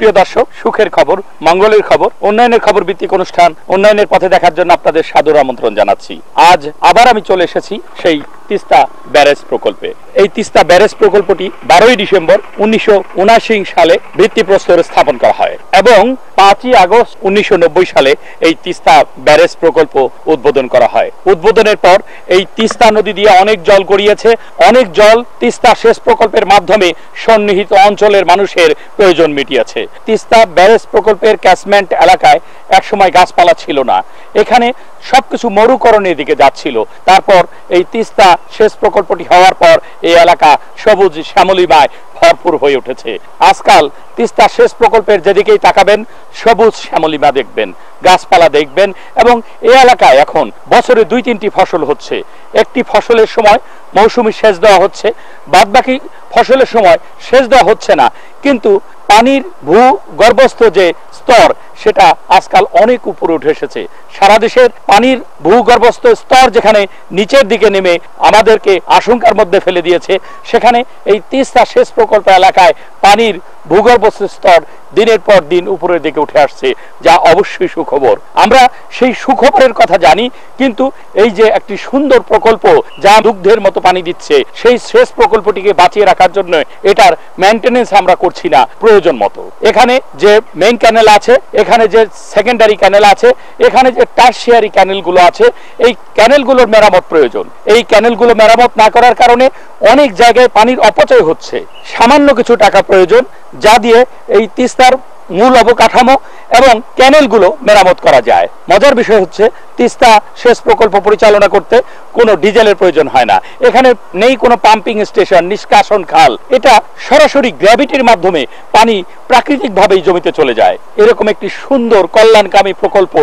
সুপ্রিয় দর্শক, সুখের খবর, মঙ্গলের খবর, উন্নয়নের খবর ভিত্তিক অনুষ্ঠান উন্নয়নের পথে দেখার জন্য আপনাদের সাদর আমন্ত্রণ জানাচ্ছি। আজ আবার আমি চলে এসেছি সেই তিস্তা ব্যারেজ প্রকল্পে। এই তিস্তা ব্যারেজ প্রকল্পটি 12ই ডিসেম্বর 1979 সালে ভিত্তিপ্রস্তর স্থাপন করা হয় এবং 5ই আগস্ট 1990 সালে এই তিস্তা ব্যারেজ প্রকল্প উদ্বোধন করা হয়। উদ্বোধনের পর এই তিস্তা নদী দিয়ে অনেক জল গড়িয়েছে, অনেক জল তিস্তা সেচ প্রকল্পের মাধ্যমে সন্নিহিত অঞ্চলের মানুষের প্রয়োজন মিটিয়েছে। তিস্তা ব্যারেজ প্রকল্পের ক্যাচমেন্ট এলাকায় একসময় গাছপালা ছিল না, এখানে সবকিছু মরুকরণের দিকে যাচ্ছিল। তারপর এই তিস্তা সেচ প্রকল্পটি হওয়ার পর এই এলাকা সবুজ শ্যামলিমায় ভরপুর হয়ে উঠেছে। আজকাল তিস্তা সেচ প্রকল্পের যেদিকেই তাকাবেন সবুজ শ্যামলিমা দেখবেন, গাছপালা দেখবেন এবং এই এলাকায় এখন বছরে 2-3টি ফসল হচ্ছে। একটি ফসলের সময় মৌসুমী সেচ দেওয়া হচ্ছে, বাদবাকি ফসলের সময় সেচ দেওয়া হচ্ছে না, কিন্তু পানির ভূগর্ভস্থ যে স্তর সেটা আজকাল অনেক উপরে উঠে এসেছে। সারা দেশের পানির ভূগর্ভস্থ স্তর যেখানে নিচের দিকে নেমে আমাদেরকে আশঙ্কার মধ্যে ফেলে দিয়েছে, সেখানে এই তিস্তা সেচ প্রকল্প এলাকায় পানির ভূগর্ভস্থ স্তর দিনের পর দিন উপরের দিকে উঠে আসছে, যা অবশ্যই সুখবর। আমরা সেই সুখবরের কথা জানি, কিন্তু এই যে একটি সুন্দর প্রকল্প যা দুগ্ধের মতো পানি দিচ্ছে, সেই সেচ প্রকল্পটিকে বাঁচিয়ে রাখার জন্য এটার মেইনটেনেন্স আমরা করছি না প্রয়োজন মতো। এখানে যে মেইন ক্যানেল আছে, এখানে যে সেকেন্ডারি ক্যানেল আছে, এখানে যে টারশিয়ারি ক্যানেলগুলো আছে, এই ক্যানেলগুলোর মেরামত প্রয়োজন। এই ক্যানেলগুলো মেরামত না করার কারণে অনেক জায়গায় পানির অপচয় হচ্ছে। সামান্য কিছু টাকা প্রয়োজন, যা দিয়ে এই তিস্তার মূল অবকাঠামো এবং ক্যানেলগুলো মেরামত করা যায়। মজার বিষয় হচ্ছে তিস্তা সেচ প্রকল্প পরিচালনা করতে কোনো ডিজেলের প্রয়োজন হয় না, এখানে নেই কোনো পাম্পিং স্টেশন, নিষ্কাশন খাল, এটা সরাসরি গ্র্যাভিটির মাধ্যমে পানি প্রাকৃতিকভাবেই জমিতে চলে যায়। এরকম একটি সুন্দর কল্যাণকামী প্রকল্প,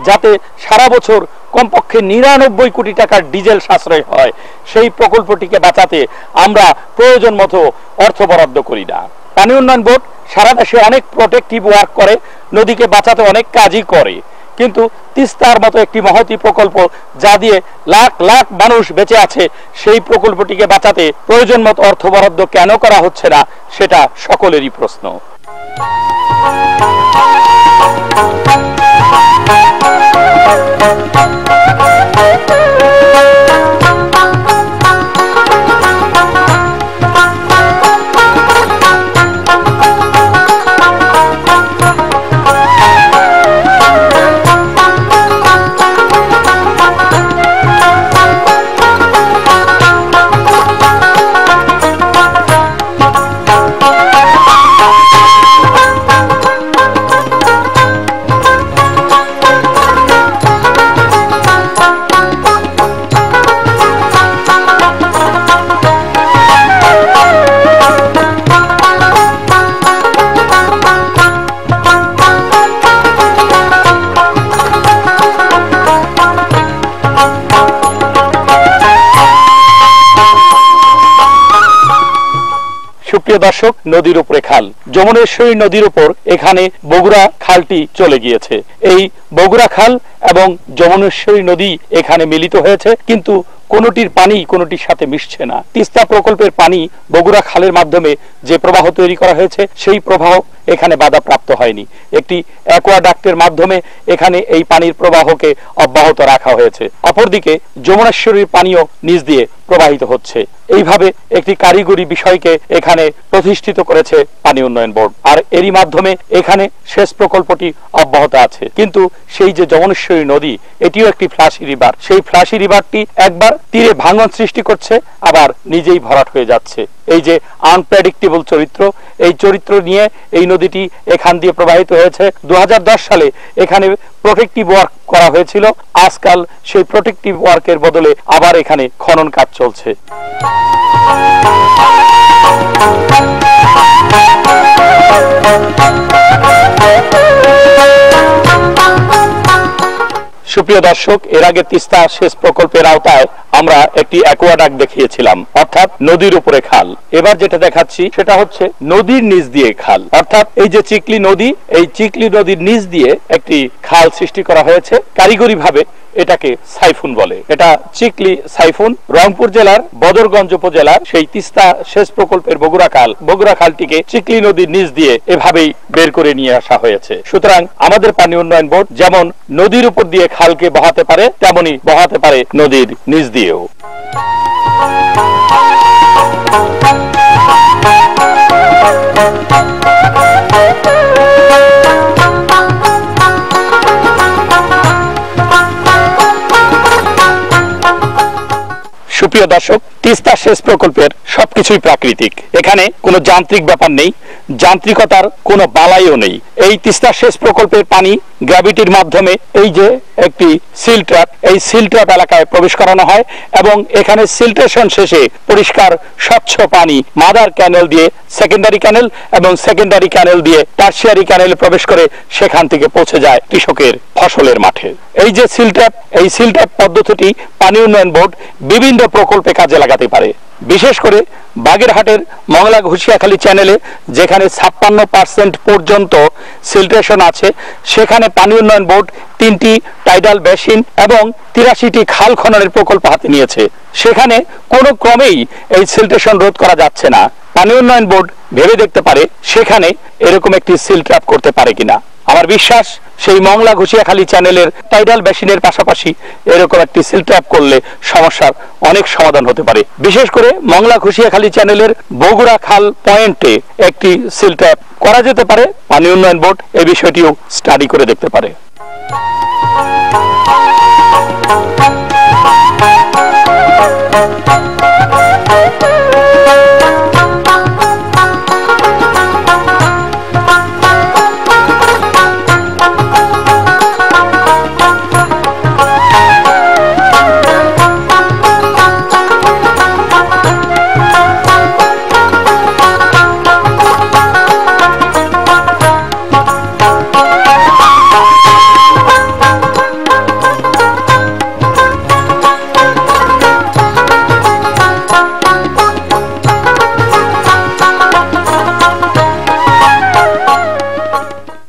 যাতে সারা বছর কমপক্ষে 99 কোটি টাকার ডিজেল সাশ্রয় হয়, সেই প্রকল্পটিকে বাঁচাতে আমরা প্রয়োজন মতো অর্থ বরাদ্দ করি না। পানি উন্নয়ন বোর্ড সারা দেশে অনেক প্রোটেক্টিভ ওয়ার্ক করে, নদীকে বাঁচাতে অনেক কাজই করে, কিন্তু তিস্তার মতো একটি মহতী প্রকল্প যা দিয়ে লাখ লাখ মানুষ বেঁচে আছে, সেই প্রকল্পটিকে বাঁচাতে প্রয়োজন মতো অর্থ বরাদ্দ কেন করা হচ্ছে না, সেটা সকলেরই প্রশ্ন। সুপ্রিয় দর্শক, নদীর উপরে খাল, যমুনেশ্বরী নদীর উপর এখানে বগুড়া খালটি চলে গিয়েছে। এই বগুড়া খাল এবং যমুনেশ্বরী নদী এখানে মিলিত হয়েছে, কিন্তু কোনটির পানি কোনটির সাথে মিশছে না। তিস্তা প্রকল্পের পানি বগুড়া খালের মাধ্যমে যে প্রবাহ তৈরি করা হয়েছে, সেই প্রবাহ এখানে বাধাপ্রাপ্ত হয়নি। একটি অ্যাকোয়াডাক্টের মাধ্যমে এখানে এই পানির প্রবাহকে অব্যাহত রাখা হয়েছে। অপরদিকে যমুনেশ্বরীর পানিও নিচ দিয়ে প্রবাহিত হচ্ছে। এইভাবে একটি কারিগরি বিষয়কে এখানে প্রতিষ্ঠিত করেছে পানি উন্নয়ন বোর্ড, আর এরই মাধ্যমে এখানে সেচ প্রকল্পটি অব্যাহত আছে। কিন্তু সেই যে যমুনেশ্বরী নদী, এটিও একটি ফ্লাশি রিভার। সেই ফ্লাশি রিভারটি একবার তীরে ভাঙন সৃষ্টি করছে, আবার নিজেই ভরাট হয়ে যাচ্ছে। এই যে আনপ্রেডিক্টেবল চরিত্র, এই চরিত্র নিয়ে এই নদীটি এখান দিয়ে প্রবাহিত হয়েছে। 2010 সালে এখানে প্রোটেক্টিভ ওয়ার্ক করা হয়েছিল, আজকাল সেই প্রোটেক্টিভ ওয়ার্কের বদলে আবার এখানে খনন কাজ চলছে। সুপ্রিয় দর্শক, এর আগে তিস্তা সেচ প্রকল্পের আওতায় আমরা একটি অ্যাকোয়াডাক্ট দেখিয়েছিলাম, অর্থাৎ নদীর উপরে খাল। এবার যেটা দেখাচ্ছি সেটা হচ্ছে নদীর নিচ দিয়ে খাল, অর্থাৎ এই যে চিকলি নদী, এই চিকলি নদীর নিচ দিয়ে একটি খাল সৃষ্টি করা হয়েছে। কারিগরি ভাবে এটাকে সাইফুন বলে। এটা চিকলি সাইফুন, রংপুর জেলার বদরগঞ্জ উপজেলার সেই তিস্তা সেচ প্রকল্পের বগুড়া খালটিকে চিকলি নদীর নিচ দিয়ে এভাবেই বের করে নিয়ে আসা হয়েছে। সুতরাং আমাদের পানি উন্নয়ন বোর্ড যেমন নদীর উপর দিয়ে খালকে বহাতে পারে, তেমনি বহাতে পারে নদীর নিচ দিয়েও। সুপ্রিয় দর্শক, তিস্তা সেচ প্রকল্পের সবকিছুই প্রাকৃতিক। এখানে কোনো যান্ত্রিক ব্যাপার নেই, যান্ত্রিকতার কোনো বালাইও নেই। এই তিস্তা সেচ প্রকল্পের পানি গ্র্যাভিটির মাধ্যমে এই যে একটি সিল ট্র্যাপ, এই সিল ট্র্যাপ এলাকায় প্রবেশ করানো হয় এবং এখানে সিলট্রেশন শেষে পরিষ্কার স্বচ্ছ পানি মাদার ক্যানেল দিয়ে সেকেন্ডারি ক্যানেল এবং সেকেন্ডারি ক্যানেল দিয়ে টারশিয়ারি ক্যানেলে প্রবেশ করে সেখান থেকে পৌঁছে যায় কৃষকের ফসলের মাঠে। এই যে সিল ট্র্যাপ, এই সিল ট্র্যাপ পদ্ধতিটি পানি উন্নয়ন বোর্ড বিভিন্ন প্রকল্পে কাজে লাগাতে পারে। বিশেষ করে বাগেরহাটের মংলা ঘুষিয়াখালী চ্যানেলে যেখানে 56% পর্যন্ত সিলট্রেশন আছে, সেখানে পানি উন্নয়ন বোর্ড 3টি টাইডাল বেসিন এবং 83টি খাল খননের প্রকল্প হাতে নিয়েছে। সেখানে কোনো ক্রমেই এই সিলট্রেশন রোধ করা যাচ্ছে না। পানি উন্নয়ন বোর্ড ভেবে দেখতে পারে সেখানে এরকম একটি সিল ট্র্যাপ করতে পারে কিনা। আমার বিশ্বাস সেই মংলা ঘুষিয়াখালী চ্যানেলের টাইডাল বেসিনের পাশাপাশি এরকম একটি সিল ট্র্যাপ করলে সমস্যার অনেক সমাধান হতে পারে। বিশেষ করে মংলা ঘুষিয়াখালী চ্যানেলের বগুড়া খাল পয়েন্টে একটি সিল ট্র্যাপ করা যেতে পারে। পানি উন্নয়ন বোর্ড এই বিষয়টিও স্টাডি করে দেখতে পারে।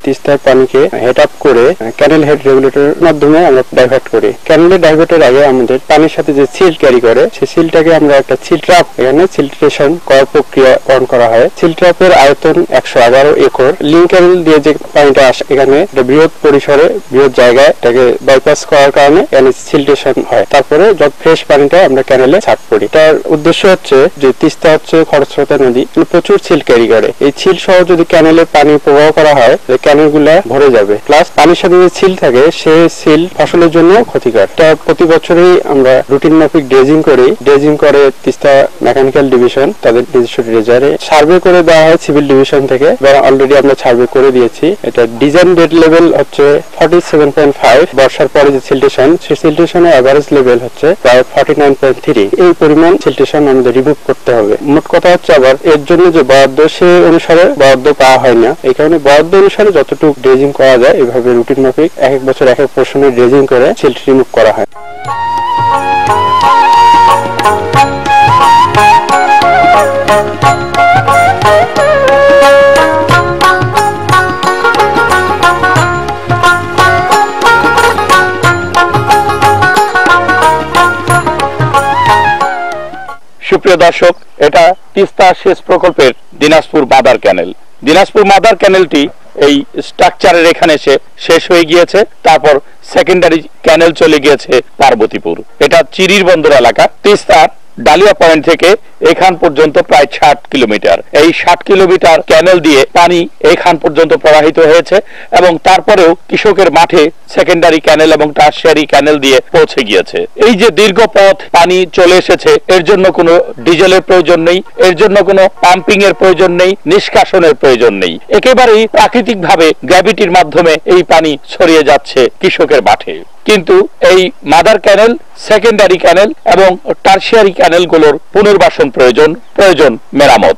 তিস্তার পানিকে হেড আপ করে ক্যানেল হেড রেগুলেটরের মাধ্যমে আমরা ডাইভার্ট করি। ক্যানেলে ডাইভার্টের আগে আমাদের পানির সাথে যে সিল ক্যারি করে সেই সিলটাকে আমরা একটা সিল ট্র্যাপ, এখানে সিলট্রেশন করার প্রক্রিয়া করা হয়। সিল ট্র্যাপের আয়তন 111 একর। লিঙ্ক ক্যানেল দিয়ে যে পানিটা আসে এখানে বৃহৎ পরিসরে বৃহৎ জায়গায় এটাকে বাইপাস করার কারণে এখানে সিলট্রেশন হয়। তারপরে যত ফ্রেশ পানিটা আমরা ক্যানেলে ছাড় করি। তার উদ্দেশ্য হচ্ছে যে তিস্তা হচ্ছে খরস্রোতা নদী, প্রচুর সিল ক্যারি করে। এই সিল সহ যদি ক্যানেলে পানি প্রবাহ করা হয় ক্যানেলগুলা ভরে যাবে, প্লাস পানির সাথে যে সিল থাকে সে সিল ফসলের জন্য ক্ষতিকর। এটা প্রতি বছরই আমরা রুটিন মাফিক ড্রেজিং করে তিস্তা মেকানিক্যাল ডিভিশন তাদের নিজস্ব ড্রেজারে সার্ভে করে দেওয়া হয় সিভিল ডিভিশন থেকে। অলরেডি আমরা সার্ভে করে দিয়েছি। এটা ডিজাইন ডেড লেভেল হচ্ছে 47.5। বর্ষার পরে যে সিলটেশন, সেই সিলটেশনের এভারেজ লেভেল হচ্ছে প্রায় 49.3। এই পরিমাণ সিলটেশন আমাদের রিমুভ করতে হবে। মোট কথা হচ্ছে আবার এর জন্য যে বরাদ্দ সে অনুসারে বরাদ্দ পাওয়া হয় না। এই কারণে বরাদ্দ অনুসারে যতটুকু ড্রেজিং করা যায় এভাবে রুটিন মাফিক এক এক বছর এক এক পোর্শনে ড্রেজিং করে সিল্ট রিমুভ করা হয়। সুপ্রিয় দর্শক, এটা তিস্তা সেচ প্রকল্পের দিনাজপুর মাদার ক্যানেল। দিনাজপুর মাদার ক্যানেলটি এই স্ট্রাকচারের এখানে শেষ হয়ে গিয়েছে। তারপর সেকেন্ডারি ক্যানেল চলে গিয়েছে পার্বতীপুর। এটা চিরির বন্দর এলাকা। তিস্তার ডালিয়া পয়েন্ট থেকে এখান পর্যন্ত প্রায় 60 কিলোমিটার। এই 60 কিলোমিটার ক্যানেল দিয়ে পানি এখান পর্যন্ত প্রবাহিত হয়েছে এবং তারপরেও কৃষকের মাঠে সেকেন্ডারি ক্যানেল এবং টারশিয়ারি ক্যানেল দিয়ে পৌঁছে গিয়েছে। এই যে দীর্ঘ পথ পানি চলে এসেছে, এর জন্য কোনো ডিজেলের প্রয়োজন নেই, এর জন্য কোনো পাম্পিং এর প্রয়োজন নেই, নিষ্কাশনের প্রয়োজন নেই। একেবারেই প্রাকৃতিক ভাবে গ্র্যাভিটির মাধ্যমে এই পানি ছড়িয়ে যাচ্ছে কৃষকের মাঠে। কিন্তু এই মাদার ক্যানেল, সেকেন্ডারি ক্যানেল এবং টারশিয়ারি ক্যানেলগুলোর পুনর্বাসন প্রয়োজন মেরামত।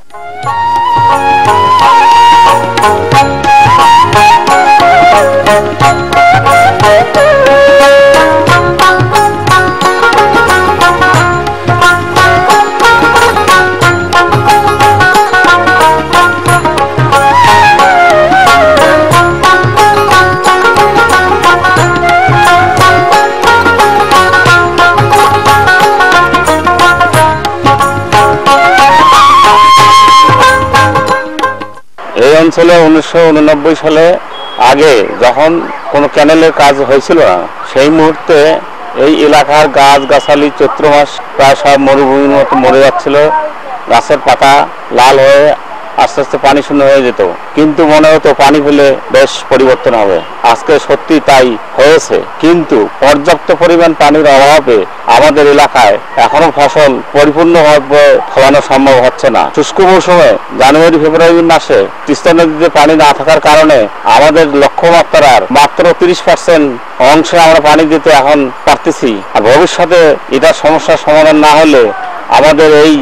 আসলে 1989 সালে আগে যখন কোনো ক্যানেলের কাজ হয়েছিল না, সেই মুহূর্তে এই এলাকার গাছ গাছালি চৈত্র মাস প্রায় সব মরুভূমির মতো মরে যাচ্ছিল, গাছের পাতা লাল হয়ে আস্তে আস্তে পানি শূন্য হয়ে যেত, কিন্তু মনে হতো পানি হলে বেশ পরিবর্তন হবে। আজকে সত্যি তাই হয়েছে, কিন্তু পর্যাপ্ত পরিমাণ পানির অভাবে আমাদের এলাকায় এখনো ফসল পরিপূর্ণভাবে ফলানো সম্ভব হচ্ছে না। শুষ্ক মৌসুমে জানুয়ারি ফেব্রুয়ারি মাসে তিস্তা নদীতে পানি না থাকার কারণে আমাদের লক্ষ্যমাত্রার মাত্র 30% অংশে আমরা পানি দিতে এখন পারতেছি। আর ভবিষ্যতে এটার সমস্যার সমাধান না হলে আমাদের এই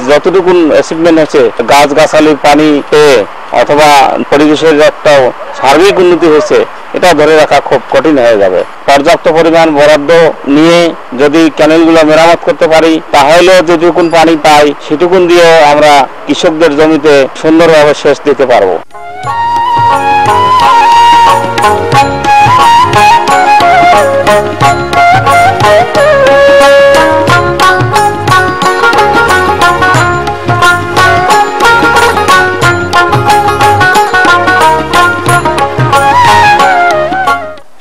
যতটুকু অ্যাচিভমেন্ট হচ্ছে গাছ গাছালির পানি পেয়ে অথবা পরিবেশের একটা সার্বিক উন্নতি হয়েছে, এটা ধরে রাখা খুব কঠিন হয়ে যাবে। পর্যাপ্ত পরিমাণ বরাদ্দ নিয়ে যদি ক্যানেলগুলো মেরামত করতে পারি, তাহলে যেটুকুন পানি পাই সেটুকুন দিয়ে আমরা কৃষকদের জমিতে সুন্দরভাবে সেচ দিতে পারবো।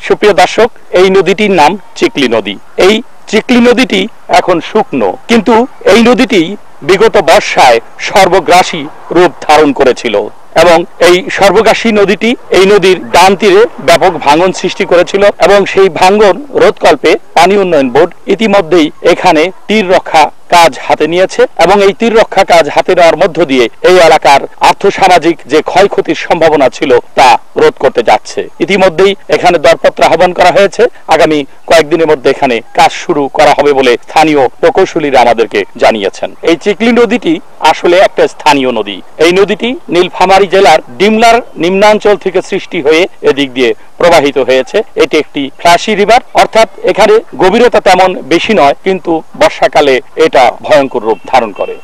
সুপ্রিয় দর্শক, এই নদীটির নাম চিকলি নদী। এই চিকলি নদীটি এখন শুকনো, কিন্তু এই নদীটি বিগত বর্ষায় সর্বগ্রাসী রূপ ধারণ করেছিল এবং এই সর্বগ্রাসী নদীটি এই নদীর ডান তীরে ব্যাপক ভাঙন সৃষ্টি করেছিল এবং সেই ভাঙন রোধকল্পে পানি উন্নয়ন বোর্ড ইতিমধ্যেই এখানে তীর রক্ষা কাজ হাতে নিয়েছে এবং এই তীর রক্ষা কাজ হাতে নেওয়ার মধ্য দিয়ে এই এলাকার আর্থসামাজিক যে ক্ষয়ক্ষতির সম্ভাবনা ছিল তা রোধ করতে যাচ্ছে। ইতিমধ্যেই এখানে দরপত্র আহ্বান করা হয়েছে, আগামী কয়েকদিনের মধ্যে এখানে কাজ শুরু করা হবে বলে স্থানীয় প্রকৌশলীরা আমাদেরকে জানিয়েছেন। এই চিকলি নদীটি আসলে একটা স্থানীয় নদী। এই নদীটি নীলফামারী জেলার ডিমলার নিম্নাঞ্চল থেকে সৃষ্টি হয়ে এদিক দিয়ে প্রবাহিত হয়েছে। এটি একটি ফ্ল্যাশি রিভার, অর্থাৎ এখানে গভীরতা তেমন বেশি নয়, কিন্তু বর্ষাকালে এটা ভয়ঙ্কর রূপ ধারণ করে।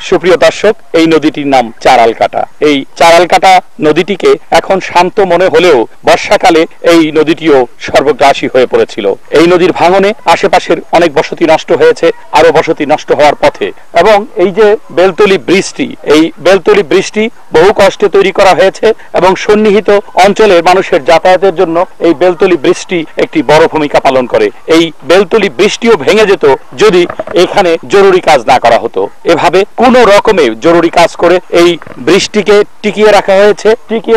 সুপ্রিয় দর্শক, এই নদীটির নাম চারালকাটা। এই চারালকাটা নদীটিকে এখন শান্ত মনে হলেও বর্ষাকালে এই নদীটিও সর্বগ্রাসী হয়ে পড়েছিল। এই নদীর ভাঙনে আশেপাশের অনেক বসতি নষ্ট হয়েছে, আরো বসতি নষ্ট হওয়ার পথে। এবং এই যে বেলতলি ব্রিজটি, এই বেলতলি ব্রিজটি বহু কষ্টে তৈরি করা হয়েছে এবং সন্নিহিত অঞ্চলের মানুষের যাতায়াতের জন্য এই বেলতলি ব্রিজটি একটি বড় ভূমিকা পালন করে। এই বেলতলি ব্রিজটিও ভেঙে যেত যদি এখানে জরুরি কাজ না করা হতো। এভাবে কোন রকমে জরুরি কাজ করে এই ব্রিজটিকে টিকিয়ে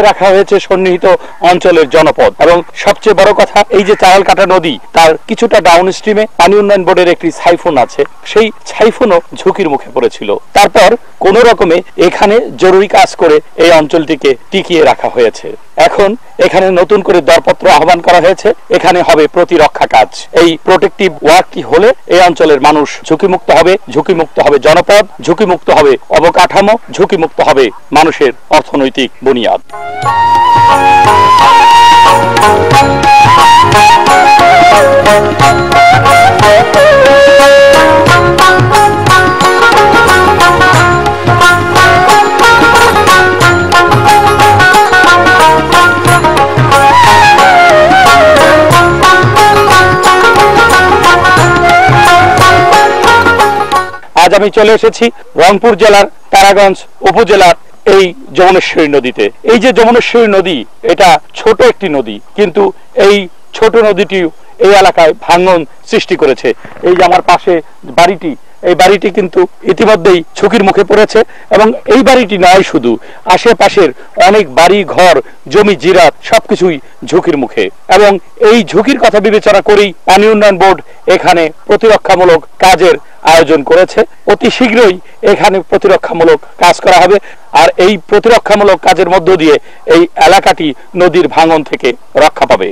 রাখা হয়েছে সন্নিহিত অঞ্চলের জনপদ। এবং সবচেয়ে বড় কথা, এই যে চারালকাটা নদী, তার কিছুটা ডাউন স্ট্রিমে পানি উন্নয়ন বোর্ডের একটি সাইফোন আছে, সেই সাইফোনও ঝুঁকির মুখে পড়েছিল। তারপর কোন রকমে এখানে জরুরি কাজ করে এই অঞ্চলটিকে টিকিয়ে রাখা হয়েছে। এখন এখানে নতুন করে দরপত্র আহ্বান করা হয়েছে, এখানে হবে প্রতিরক্ষা কাজ। এই প্রোটেক্টিভ ওয়ার্কটি হলে এই অঞ্চলের মানুষ ঝুঁকিমুক্ত হবে, ঝুঁকিমুক্ত হবে জনপদ, ঝুঁকিমুক্ত হবে অবকাঠামো, ঝুঁকিমুক্ত হবে মানুষের অর্থনৈতিক বুনিয়াদ। আজ আমি চলে এসেছি রংপুর জেলার তারাগঞ্জ উপজেলার এই যমুনেশ্বরী নদীতে। এই যে যমুনেশ্বরী নদী, এটা ছোট একটি নদী, কিন্তু এই ছোট নদীটি এই এলাকায় ভাঙন সৃষ্টি করেছে। এই যে আমার পাশে বাড়িটি, এই বাড়িটি কিন্তু ইতিমধ্যেই ঝুঁকির মুখে পড়েছে এবং এই বাড়িটি নয়, শুধু আশেপাশের অনেক বাড়ি ঘর জমি জিরাত সবকিছুই ঝুঁকির মুখে। এবং এই ঝুঁকির কথা বিবেচনা করেই পানি উন্নয়ন বোর্ড এখানে প্রতিরক্ষামূলক কাজের আয়োজন করেছে। অতি শীঘ্রই এখানে প্রতিরক্ষামূলক কাজ করা হবে, আর এই প্রতিরক্ষামূলক কাজের মধ্য দিয়ে এই এলাকাটি নদীর ভাঙন থেকে রক্ষা পাবে।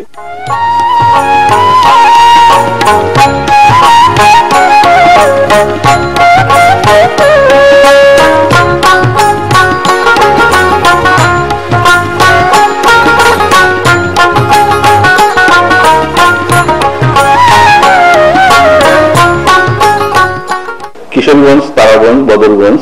কিশোরগঞ্জ, তারাগঞ্জ, বদরগঞ্জ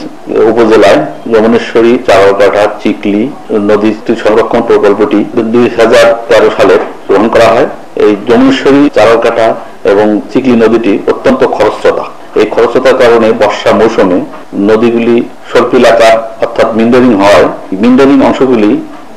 উপজেলায় যমুনেশ্বরী, চারালকাটা, চিকলি নদী সংরক্ষণ প্রকল্পটি 2013 সালে গ্রহণ করা হয়। এই যমুনেশ্বরী, চারলকাটা এবং চিকলি নদীটি অত্যন্ত খরস্রোতা। এই খরস্রোতার কারণে বর্ষা মৌসুমে নদীগুলি স্বল্পিলাকার অর্থাৎ মিন্ডারিং হয়। মিন্ডারিং অংশগুলি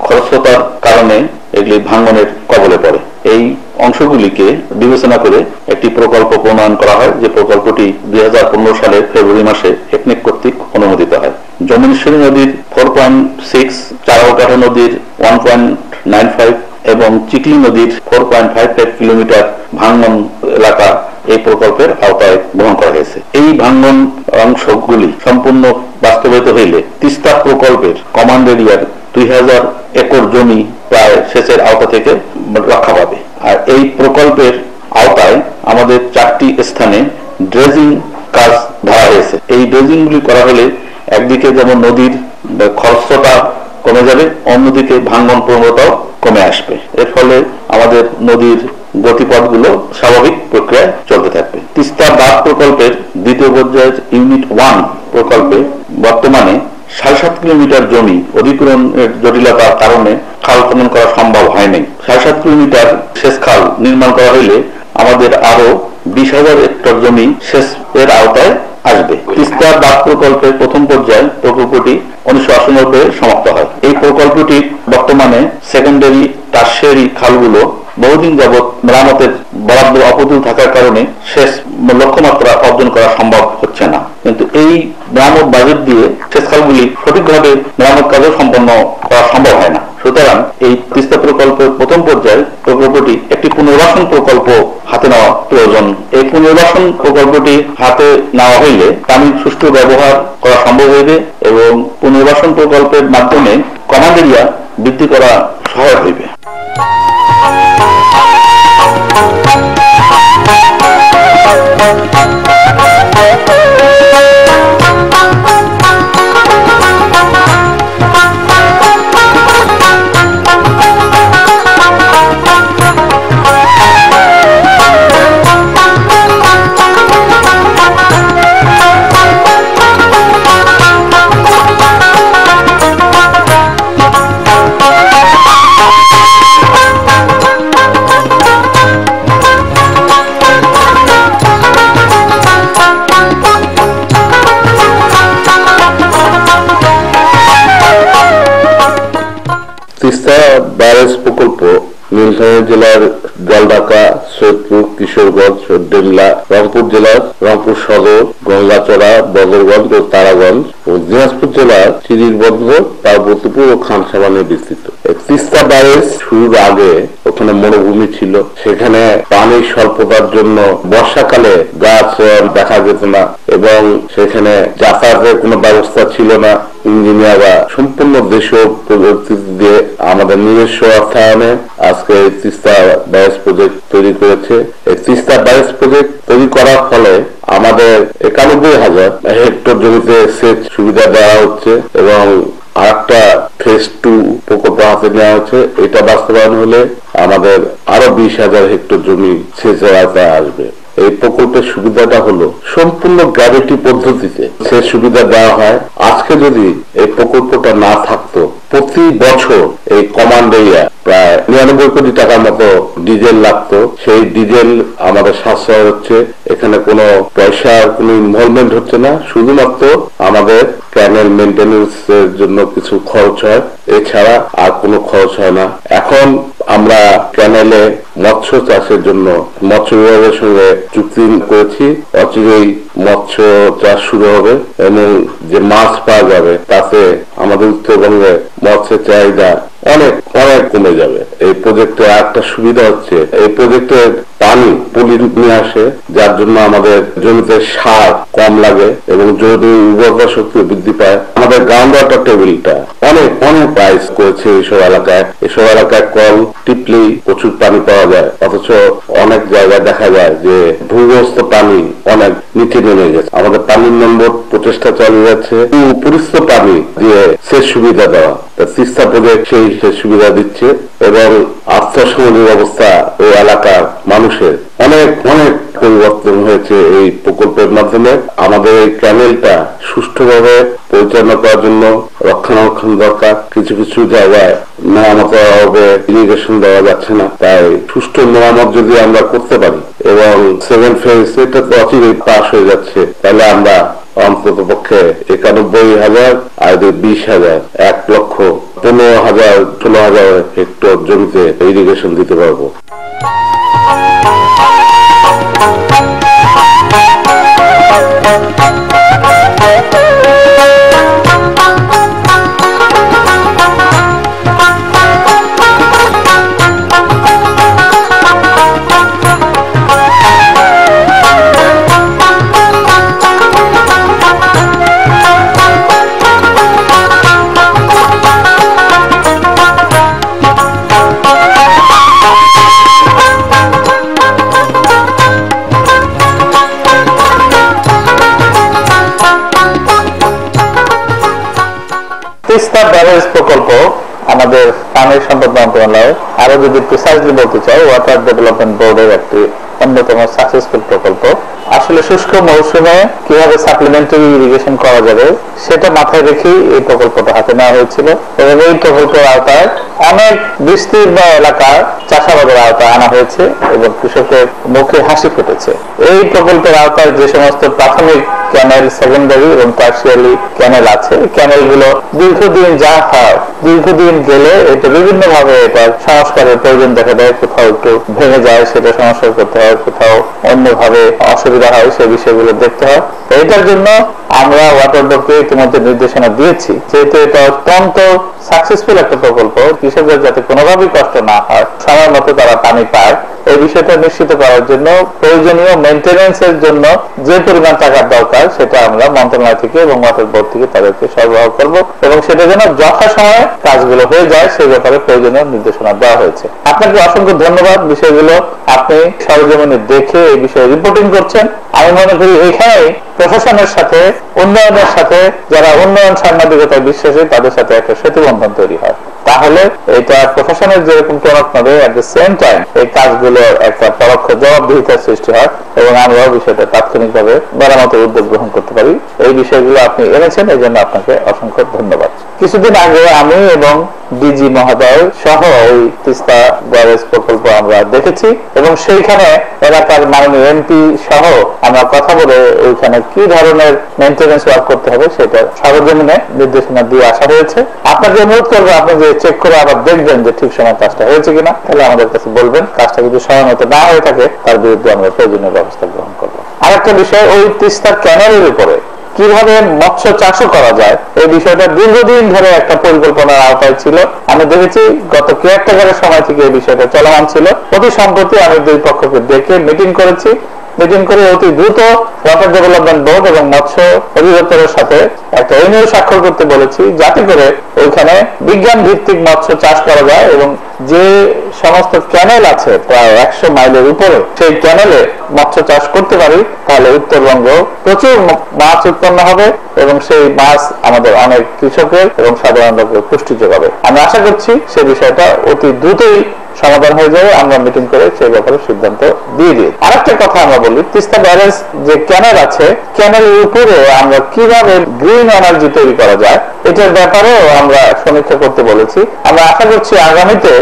খরস্রোতার কারণে এগুলি ভাঙ্গনের কবলে পড়ে। এই অংশগুলিকে বিবেচনা করে একটি প্রকল্প প্রণয়ন করা হয়, যে প্রকল্পটি 2015 সালের ফেব্রুয়ারি মাসে হেকনেক কর্তৃক অনুমোদিত হয়। যমুনেশ্বরী নদীর 4.6, চারলকাটা নদীর 1.95 এবং চিকলি নদীর 4.55 কিলোমিটার ভাঙ্গন এলাকা এই প্রকল্পের আওতায় গ্রহণ করা হয়েছে। এই ভাঙ্গন অংশগুলি সম্পূর্ণ বাস্তবায়িত হইলে তিস্তা প্রকল্পের কমান্ড এরিয়ার 2000 একর জমি প্রায় সেচের আওতা থেকে রক্ষা পাবে। আর এই প্রকল্পের আওতায় আমাদের 4টি স্থানে ড্রেজিং কাজ ধরা হয়েছে। এই ড্রেজিং গুলি করা হলে একদিকে যেমন নদীর খরস্রোতা কমে যাবে, অন্যদিকে ভাঙ্গন প্রবণতাও কমে আসবে। এর ফলে আমাদের নদীর গতিপথগুলো স্বাভাবিক প্রক্রিয়ায় চলতে থাকবে। তিস্তা বাঁধ প্রকল্পের দ্বিতীয় পর্যায়ের ইউনিট 1 প্রকল্পে বর্তমানে 7.5 কিলোমিটার জমি অধিগ্রহণের জটিলতার কারণে খাল খনন করা সম্ভব হয়নি। 7.5 কিলোমিটার সেচ খাল নির্মাণ করা হলে আমাদের আরো 20,000 হেক্টর জমি সেচের আওতায় আসবে। তিস্তা বাঁধ প্রকল্পের প্রথম পর্যায়ে প্রকল্পটি 1998 সমাপ্ত হয়। এই প্রকল্পটি বর্তমানে সেকেন্ডারি, টারশিয়ারি খালগুলো বহুদিন যাবৎ মেরামতের বরাদ্দ অপ্রতুল থাকার কারণে সেচ লক্ষ্যমাত্রা অর্জন করা সম্ভব হচ্ছে না। কিন্তু এই মেরামত বাজেট দিয়ে সেচ খালগুলি সঠিকভাবে মেরামত কাজও সম্পন্ন করা সম্ভব হয় না। সুতরাং এই তিস্তা প্রকল্পের প্রথম পর্যায়ে প্রকল্পটি একটি পুনর্বাসন প্রকল্প হাতে নেওয়া প্রয়োজন। এই পুনর্বাসন প্রকল্পটি হাতে নেওয়া হইলে পানির সুষ্ঠু ব্যবহার করা সম্ভব হইবে এবং পুনর্বাসন প্রকল্পের মাধ্যমে কমান্ড এরিয়া বৃদ্ধি করা সহায়ক হইবে। তিস্তা ব্যারেজ প্রকল্প নীলফামারী জেলার জলঢাকা, সৈয়দপুর, কিশোরগঞ্জ, ডেমলা, রংপুর জেলার রংপুর সদর, গঙ্গাচড়া, বদরগঞ্জ ও তারাগঞ্জ ও দিনাজপুর জেলার চিরিরবন্দর, পার্বতীপুর ও খানসামানে বিস্তৃত। তিস্তা ব্যারেজ শুরুর আগে ওখানে মরুভূমি ছিল। সেখানে পানির স্বল্পতার জন্য বর্ষাকালে গাছ দেখা যেত না এবং সেখানে যাতায়াতের কোনো ব্যবস্থা ছিল না। ইঞ্জিনিয়াররা সম্পূর্ণ দেশীয় প্রযুক্তি দিয়ে আমাদের নিজস্ব অর্থায়নে আজকে তিস্তা ব্যারেজ প্রজেক্ট তৈরি করেছে। এই তিস্তা ব্যারেজ প্রজেক্ট তৈরি করার ফলে আমাদের 91,000 হেক্টর জমিতে সেচ সুবিধা দেওয়া হচ্ছে এবং আরেকটা ফেজ 2 প্রকল্প হাতে নেওয়া হচ্ছে। এটা বাস্তবায়ন হলে আমাদের আরো 20,000 হেক্টর জমি সেচের আওতায় আসবে। এই প্রকল্পের সুবিধাটা হলো সম্পূর্ণ গ্র্যাভিটি পদ্ধতিতে সেচ সুবিধা দেওয়া হয়। আজকে যদি এই প্রকল্পটা না থাকতো, প্রতি বছর এই কমান্ড এরিয়া প্রায় 99 কোটি টাকার মতো ডিজেল লাগতো। সেই ডিজেল আমাদের সাশ্রয় হচ্ছে। এখানে কোনো পয়সার কোনো ইনভলভমেন্ট হচ্ছে না, শুধুমাত্র আমাদের ক্যানেল মেইনটেনেন্স এর জন্য কিছু খরচ হয়, এছাড়া আর কোনো খরচ হয় না। এখন আমরা ক্যানেলে মৎস্য চাষের জন্য মৎস্য বিভাগের সঙ্গে চুক্তি করেছি। অচিরেই মৎস্য চাষ শুরু হবে এবং যে মাছ পাওয়া যাবে তাতে আমাদের উত্তরবঙ্গে মৎস্যের চাহিদা অনেক অনেক কমে যাবে। এই প্রজেক্টে একটা সুবিধা হচ্ছে, এই প্রজেক্টের পানি পলি নিয়ে আসে, যার জন্য আমাদের জমিতে সার কম লাগে এবং জমির উর্বরতা শক্তি বৃদ্ধি পায়। আমাদের গ্রাউন্ড ওয়াটার টেবিলটা অনেক অনেক রাইজ করেছে এইসব এলাকায়। এসব এলাকায় কল টিপলেই প্রচুর পানি পাওয়া যায়, অথচ অনেক জায়গায় দেখা যায় যে ভূগর্ভস্থ পানি অনেক নিচে নেমে গেছে। আমাদের পানি নম্বর প্রচেষ্টা চালিয়ে যাচ্ছে উপরিস্থ পানি দিয়ে সেচ সুবিধা দেওয়া। তিস্তা প্রজেক্ট সেই সেচ সুবিধা দিচ্ছে এবং আর্থসামাজিক অবস্থা ওই এলাকার মানুষের অনেক অনেক পরিবর্তন হয়েছে এই প্রকল্পের মাধ্যমে। আমাদের এই ক্যানেলটা সুষ্ঠুভাবে পরিচালনা করার জন্য রক্ষণাবেক্ষণ দরকার। কিছু কিছু জায়গায় মেরামত করা হবে, ইরিগেশন দেওয়া যাচ্ছে না। তাই সুষ্ঠু মেরামত যদি আমরা করতে পারি এবং 7 ফেজ এটা তো অচিরেই পাস হয়ে যাচ্ছে, তাহলে আমরা অন্তত পক্ষে 91,000 আর 20,000 1,15,000 16,000 হেক্টর জমিতে ইরিগেশন দিতে পারবো। তিস্তা ব্যারেজ প্রকল্প আমাদের পানি সম্পদ মন্ত্রণালয়, আরো যদি প্রিসাইজলি বলতে চাই ওয়াটার ডেভেলপমেন্ট বোর্ডের একটি অন্যতম সাকসেসফুল প্রকল্প। আসলে শুষ্ক মৌসুমে কিভাবে সাপ্লিমেন্টারি ইরিগেশন করা যাবে সেটা মাথায় রেখেই এই প্রকল্পটা হাতে নেওয়া হয়েছিল এবং এই প্রকল্পের আওতায় অনেক বিস্তীর্ণ এলাকার চাষাবাদের আওতায় আনা হয়েছে এবং কৃষকের মুখে হাসি ফুটেছে। এই প্রকল্পের আওতায় যে সমস্ত প্রাথমিক ক্যানেল, সেকেন্ডারি এবং টার্সিয়ারি ক্যানেল আছে, ক্যানেলগুলো দীর্ঘদিন যা হয়, দীর্ঘদিন গেলে এটা বিভিন্ন ভাবে এটা সংস্কারের প্রয়োজন দেখা দেয়। কোথাও একটু ভেঙে যায়, সেটা সংস্কার করতে হয়, কোথাও অন্যভাবে অসুবিধা হয়, সেই বিষয়গুলো দেখতে হয়। এটার জন্য আমরা ওয়াটার বোর্ডকে ইতিমধ্যে নির্দেশনা দিয়েছি, যেহেতু এটা অত্যন্ত সাকসেসফুল একটা প্রকল্প, কৃষকদের যাতে কোনোভাবেই কষ্ট না হয়, সময় মতো তারা পানি পায়, এই বিষয়টা নিশ্চিত করার জন্য প্রয়োজনীয় মেইনটেনেন্সের জন্য যে পরিমাণ টাকার দরকার সেটা আমরা মন্ত্রণালয় থেকে এবং ওয়াটার বোর্ড থেকে তাদেরকে সরবরাহ করব এবং সেটা যেন যথাসময়ে কাজগুলো হয়ে যায় সেই ব্যাপারে প্রয়োজনীয় নির্দেশনা দেওয়া হয়েছে। আপনাকে অসংখ্য ধন্যবাদ। বিষয়গুলো আপনি সরজমিনে দেখে এই বিষয়ে রিপোর্টিং করছেন। আমি মনে করি এখানে প্রশাসনের সাথে, উন্নয়নের সাথে, যারা উন্নয়ন সাংবাদিকতায় বিশ্বাসী তাদের সাথে একটা সেতুবন্ধন তৈরি হয়, তাহলে এটা প্রশাসনের যেরকম টনক নড়ে, এট দ্য সেম টাইম এই কাজগুলোর একটা পরোক্ষ জবাবদিহিতার সৃষ্টি হয় এবং আমরাও বিষয়টা তাৎক্ষণিকভাবে মেরামতের উদ্যোগ গ্রহণ করতে পারি। এই বিষয়গুলো আপনি এনেছেন, এই জন্য আপনাকে অসংখ্য ধন্যবাদ। কিছুদিন আগে আমি এবং ডিজি মহোদয় সহ ওই তিস্তা ব্যারেজ প্রকল্প আমরা দেখেছি এবং সেইখানে এলাকার মাননীয় এমপি সহ আমরা কথা বলে ওইখানে কি ধরনের মেইনটেনেন্স ওয়ার্ক করতে হবে সেটা সরজমিনে নির্দেশনা দিয়ে আসা হয়েছে। আপনাকে অনুরোধ করবো আপনি যে চেক করে আবার দেখবেন যে ঠিক সময় কাজটা হয়েছে কিনা, তাহলে আমাদের কাছে বলবেন। কাজটা যদি সময় মতো না হয়ে থাকে তার বিরুদ্ধে আমরা প্রয়োজনীয় ব্যবস্থা গ্রহণ করবো। আরেকটা বিষয়, ওই তিস্তা ক্যানেলের উপরে কিভাবে মৎস্য চাষও করা যায় এই বিষয়টা দীর্ঘদিন ধরে একটা পরিকল্পনার আওতায় ছিল। আমি দেখেছি গত কেয়ারটেকারের সময় থেকে এই বিষয়টা চলমান ছিল। অতি সম্প্রতি আমি দুই পক্ষকে ডেকে মিটিং করেছি। মিটিং করে অতি দ্রুত ওয়াটার ডেভেলপমেন্ট বোর্ড এবং মৎস্য অধিদপ্তরের সাথে একটা এমওইউ স্বাক্ষর করতে বলেছি, যাতে করে ওইখানে বিজ্ঞান ভিত্তিক মৎস্য চাষ করা যায় এবং যে সমস্ত ক্যানেল আছে প্রায় 100 মাইলের উপরে সেই ক্যানেলে মৎস্য চাষ করতে পারি, তাহলে উত্তরবঙ্গ প্রচুর মাছ উৎপন্ন হবে এবং সেই মাছ আমাদের অনেক কৃষকের এবং সাধারণ লোকের পুষ্টি যোগাবে। আমি আশা করছি সেই বিষয়টা অতি দ্রুতই সমাধান হয়ে যাবে। আমরা মিটিং করে সেই ব্যাপারে সিদ্ধান্ত দিয়ে দিই। আরেকটা কথা আমরা বলি, তিস্তা ব্যারেজ যে ক্যানেল আছে, ক্যানেলের উপরে আমরা কিভাবে গ্রিন এনার্জি তৈরি করা যায় এটার ব্যাপারেও আমরা সমীক্ষা করতে বলেছি। আমরা আশা করছি আগামীতে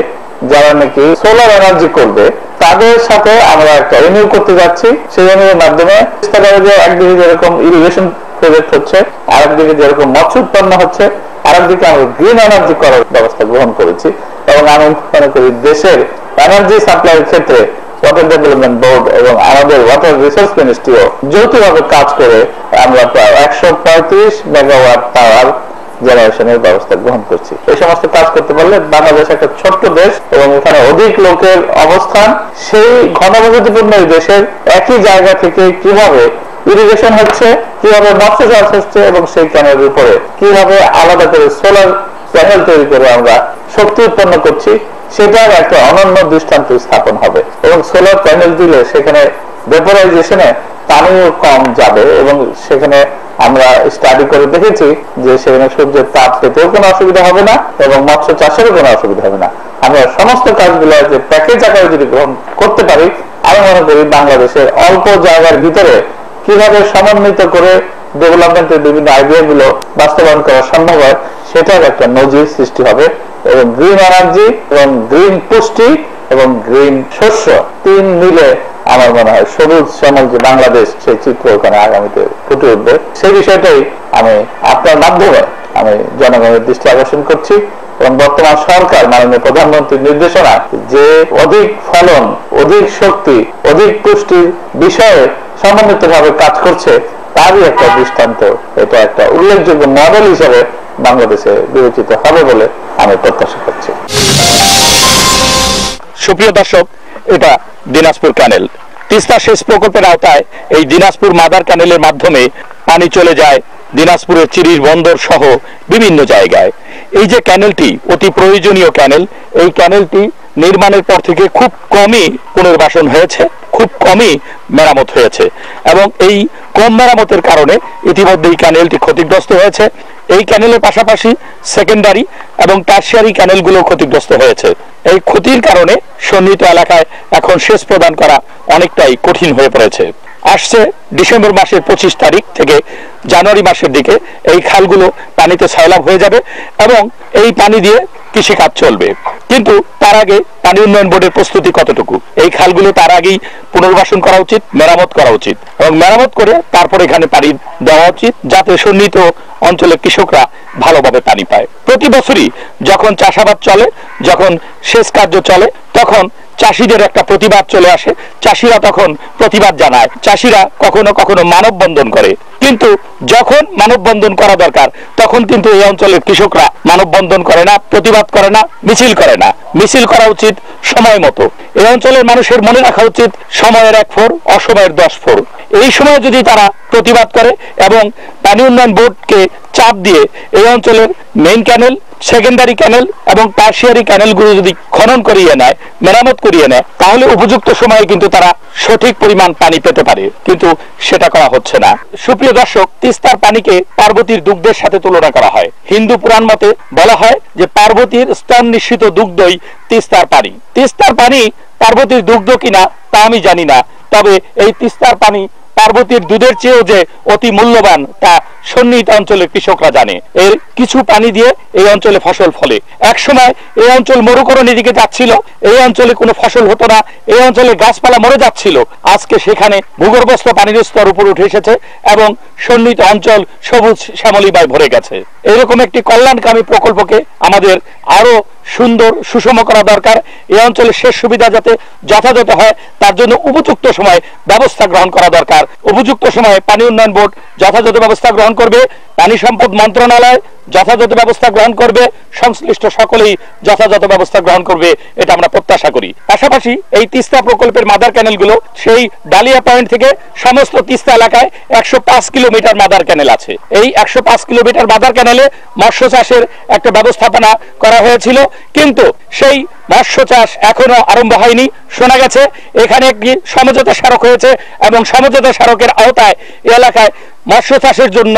যারা নাকি সোলার এনার্জি করবে তাদের সাথে আমরা একটা রিনিউ করতে যাচ্ছি। সেই রিনিউর মাধ্যমে তিস্তা ব্যারেজে একদিকে যেরকম ইরিগেশন প্রজেক্ট হচ্ছে, আরেকদিকে যেরকম মৎস্য উৎপন্ন হচ্ছে, আরেকদিকে আমরা গ্রিন এনার্জি করার ব্যবস্থা গ্রহণ করেছি এবং আমি মনে করি দেশের এনার্জি সাপ্লাইয়ের ক্ষেত্রে ওয়াটার ডেভেলপমেন্ট বোর্ড এবং আমাদের ওয়াটার রিসোর্স মিনিস্ট্রিও যৌথভাবে কাজ করে আমরা প্রায় 135 মেগাওয়াট পাওয়ার জেনারেশনের ব্যবস্থা গ্রহণ করছি। এই সমস্ত কাজ করতে পারলে বাংলাদেশ একটা ছোট্ট দেশ এবং এখানে অধিক লোকের অবস্থান, সেই ঘনবসতিপূর্ণ এই দেশের একই জায়গা থেকে কিভাবে ইরিগেশন হচ্ছে, কিভাবে মৎস্য চাষ হচ্ছে এবং সেই ক্যানেলের উপরে কিভাবে আলাদা করে সোলার প্যানেল তৈরি করে আমরা শক্তি উৎপন্ন করছি, সেটার একটা অনন্য দৃষ্টান্ত স্থাপন হবে। এবং সোলার প্যানেল দিলে সেখানে ভেপোরাইজেশনে পানিও কম যাবে এবং সেখানে আমরা স্টাডি করে দেখেছি যে সেখানে সূর্যের তাপ পেতেও কোনো অসুবিধা হবে না এবং মৎস্য চাষেরও কোনো অসুবিধা হবে না। আমরা সমস্ত কাজগুলো যে প্যাকেজ আকারে যদি গ্রহণ করতে পারি, আমি মনে করি বাংলাদেশের অল্প জায়গার ভিতরে কিভাবে সমন্বিত করে ডেভেলপমেন্টের বিভিন্ন আইডিয়া গুলো বাস্তবায়ন করা সম্ভব হয় সেটার একটা নজির সৃষ্টি হবে। এবং গ্রিন এনার্জি এবং গ্রিন পুষ্টি এবং গ্রিন শস্য তিন মিলে আমার মনে হয় সবুজ শ্যামল যে বাংলাদেশ সেই চিত্র ওখানে আগামীতে ফুটে উঠবে। সেই বিষয়টাই আমি আপনার মাধ্যমে আমি জনগণের দৃষ্টি আকর্ষণ করছি। এবং বর্তমান সরকার মাননীয় প্রধানমন্ত্রীর নির্দেশনা যে অধিক ফলন, অধিক শক্তি, অধিক পুষ্টির বিষয়ে সমন্বিতভাবে কাজ করছে তারই একটা দৃষ্টান্ত, এটা একটা উল্লেখযোগ্য মডেল হিসেবে বাংলাদেশে বিবেচিত হবে বলে আমি প্রত্যাশা করছি। সুপ্রিয় দর্শক, এটা দিনাজপুর ক্যানেল। তিস্তা সেচ প্রকল্পের আওতায় এই দিনাজপুর মাদার ক্যানেলের মাধ্যমে পানি চলে যায় দিনাজপুরের চিরির বন্দর সহ বিভিন্ন জায়গায়। এই যে ক্যানেলটি অতি প্রয়োজনীয় ক্যানেল, এই ক্যানেলটি নির্মাণের পর থেকে খুব কমই পুনর্বাসন হয়েছে, খুব কমই মেরামত হয়েছে এবং এই কম মেরামতের কারণে ইতিমধ্যে এই ক্যানেলটি ক্ষতিগ্রস্ত হয়েছে। এই ক্যানেলের পাশাপাশি সেকেন্ডারি এবং টারশিয়ারি ক্যানেলগুলো ক্ষতিগ্রস্ত হয়েছে। এই ক্ষতির কারণে সন্নিহিত এলাকায় এখন সেচ প্রদান করা অনেকটাই কঠিন হয়ে পড়েছে। আসছে ডিসেম্বর মাসের 25 তারিখ থেকে জানুয়ারি মাসের দিকে এই খালগুলো পানিতে সয়লাব হয়ে যাবে এবং এই পানি দিয়ে কৃষিকাজ চলবে। কিন্তু তার আগে পানি উন্নয়ন বোর্ডের প্রস্তুতি কতটুকু? এই খালগুলো তার আগেই পুনর্বাসন করা উচিত, মেরামত করা উচিত এবং মেরামত করে তারপর এখানে পানি দেওয়া উচিত যাতে সন্নিহিত অঞ্চলের কৃষকরা ভালোভাবে পানি পায়। প্রতি বছরই যখন চাষাবাদ চলে, যখন সেচ কার্য চলে, তখন চাষিদের একটা প্রতিবাদ চলে আসে, চাষিরা তখন প্রতিবাদ জানায়, চাষিরা কখনো কখনো মানববন্ধন করে। কিন্তু যখন মানববন্ধন করা দরকার তখন কিন্তু এই অঞ্চলের কৃষকরা মানববন্ধন করে না, প্রতিবাদ করে না, মিছিল করে না। মিছিল করা উচিত সময় মতো। এই অঞ্চলের মানুষের মনে রাখা উচিত সময়ের 1 ফোর, অসময়ের 10 ফোর। এই সময় যদি তারা প্রতিবাদ করে এবং পানি উন্নয়ন বোর্ডকে চাপ দিয়ে এই অঞ্চলের মেইন ক্যানেল, সেকেন্ডারি ক্যানেল এবং টারশিয়ারি ক্যানেলগুলো যদি খনন করিয়ে নেয়, মেরামত করিয়ে নেয়, তাহলে উপযুক্ত সময়ে কিন্তু তারা সঠিক পরিমাণ পানি পেতে পারে, কিন্তু সেটা করা হচ্ছে না। সুপ্রিয় দর্শক, তিস্তার পানিকে পার্বতীর দুগ্ধের সাথে তুলনা করা হয়। হিন্দু পুরাণ মতে বলা হয় যে পার্বতীর স্তন নিঃসৃত দুগ্ধই তিস্তার পানি। তিস্তার পানি পার্বতীর দুগ্ধ কিনা তা আমি জানি না, তবে এই তিস্তার পানি পার্বতীর দুধের চেয়েও যে অতি মূল্যবান তা সন্নিহিত অঞ্চলের কৃষকরা জানে। এর কিছু পানি দিয়ে এই অঞ্চলে ফসল ফলে। একসময় এই অঞ্চল মরুকরণের দিকে যাচ্ছিল, এই অঞ্চলে কোনো ফসল হতো না, এই অঞ্চলে গাছপালা মরে যাচ্ছিল। আজকে সেখানে ভূগর্ভস্থ পানির স্তর উপরে উঠে এসেছে এবং সন্নিহিত অঞ্চল সবুজ শ্যামলিমায় ভরে গেছে। এরকম একটি কল্যাণকামী প্রকল্পকে আমাদের আরো সুন্দর সুষম করা দরকার। এই অঞ্চলের সেচ সুবিধা যাতে যথাযথ হয় তার জন্য উপযুক্ত সময় ব্যবস্থা গ্রহণ করা দরকার। উপযুক্ত সময়ে পানি উন্নয়ন বোর্ড যথাযথ ব্যবস্থা গ্রহণ করবে, পানি সম্পদ মন্ত্রণালয় যথাযথ ব্যবস্থা গ্রহণ করবে, সংশ্লিষ্ট সকলেই যথাযথ ব্যবস্থা গ্রহণ করবে, এটা আমরা প্রত্যাশা করি। পাশাপাশি এই তিস্তা প্রকল্পের মাদার ক্যানেলগুলো সেই ডালিয়া পয়েন্ট থেকে সমস্ত তিস্তা এলাকায় 105 কিলোমিটার মাদার ক্যানেল আছে। এই 105 কিলোমিটার মাদার ক্যানেলে মৎস্য চাষের একটা ব্যবস্থাপনা করা হয়েছিল, কিন্তু সেই মৎস্য চাষ এখনো আরম্ভ হয়নি। শোনা গেছে এখানে একটি সমঝোতা স্মারক হয়েছে এবং সমঝোতা স্মারকের আওতায় এই এলাকায় মৎস্য চাষের জন্য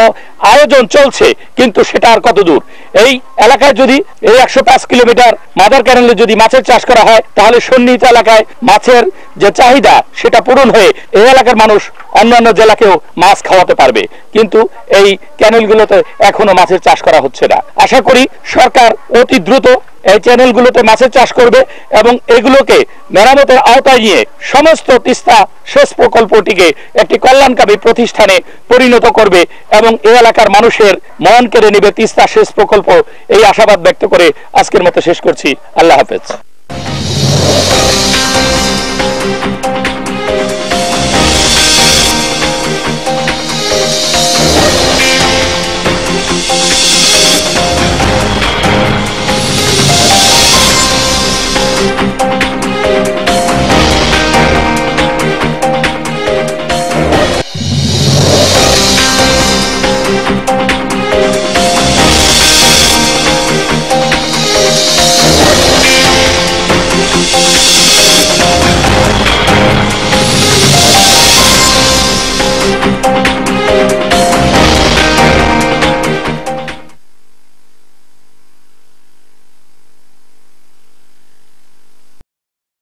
আয়োজন চলছে, কিন্তু সেটা আর কত দূর? এই এলাকায় যদি এই 105 কিলোমিটার মাদার ক্যানেলে যদি মাছের চাষ করা হয় তাহলে সন্নিহিত এলাকায় মাছের যে চাহিদা সেটা পূরণ হয়ে এই এলাকার মানুষ অন্যান্য জেলাকেও মাছ খাওয়াতে পারবে। কিন্তু এই ক্যানেলগুলোতে এখনো মাছের চাষ করা হচ্ছে না। আশা করি সরকার অতি দ্রুত এই চ্যানেলগুলোতে মাছের চাষ করবে এবং এগুলোকে মেরামতের আওতায় নিয়ে সমস্ত তিস্তা সেচ প্রকল্পটিকে একটি কল্যাণকামী প্রতিষ্ঠানে পরিণত করবে এবং এই এলাকার মানুষের মন কেড়ে নেবে তিস্তা সেচ প্রকল্প। এই আশাবাদ ব্যক্ত করে আজকের মতো শেষ করছি। আল্লাহ হাফেজ।